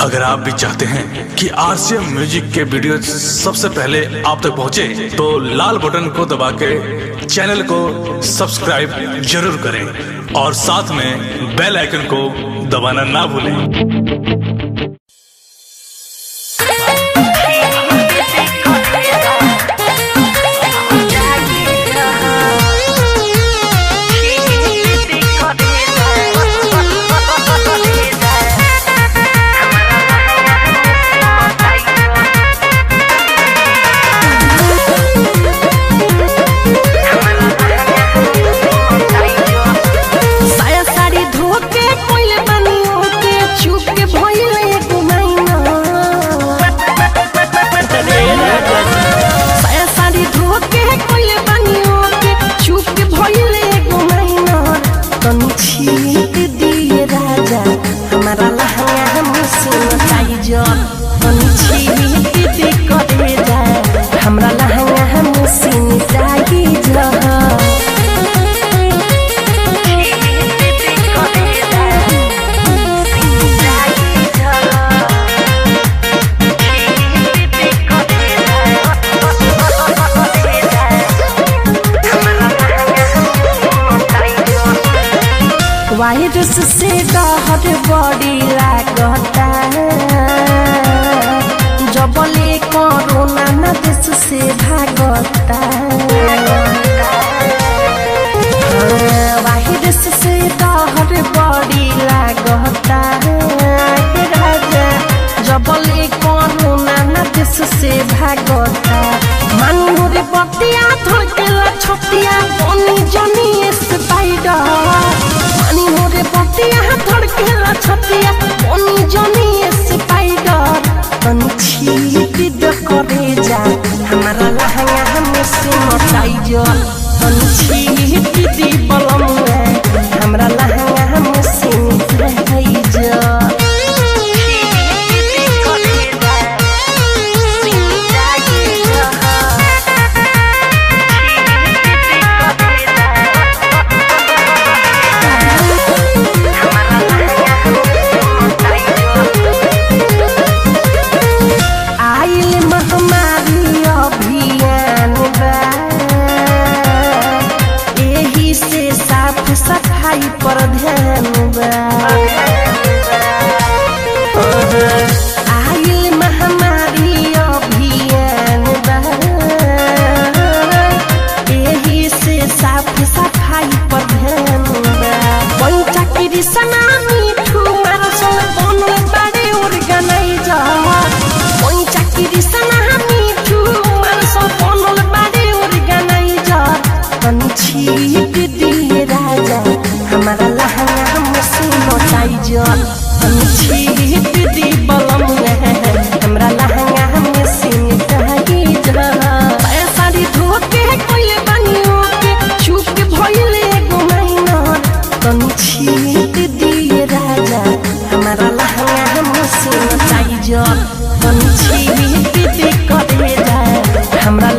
अगर आप भी चाहते हैं कि आरसीएम म्यूजिक के वीडियो सबसे पहले आप तक पहुंचे, तो लाल बटन को दबा के चैनल को सब्सक्राइब जरूर करें और साथ में बेल आइकन को दबाना ना भूलें। हमरा लहंगा हम सीन जागी वायरस से डहर बड़ी लागता जबले कोरोना न देश से भागता वायरस से डहर बड़ी लागता राजा जबले कोरोना न देश से भागता मनोरे बतिया धड़केला छतिया बनी जनी स्पाइडर मनोरे बतिया धड़केला छतिया बनी जनी स्पाइडर करे जा हमारा लहंगा हमसे मचाई जो दी बलम हमरा लहंगा हमसे रही जो सफाई पर ध्यान आइल महामारी अभियान यही से साफ सफाई पर ध्यान पैसा कृष्णा मीठू मारसल बनल बारे ऑर्गेनाइजर पैसा कृष्णा मीठू मारसल बनल बारे ऑर्गेनाइजर छीट दिए राजा हमारा लहंगा हमसे लौटाई जो छीट दी बलम हमरा लहंगा हमसे लौटाई जो साड़ी धोके कोइले बनियो के चुप के भइले गुमाइना तनी छीट दिए राजा हमारा लहंगा हमसे लौटाई जो तनी छीट दी करे जा हमरा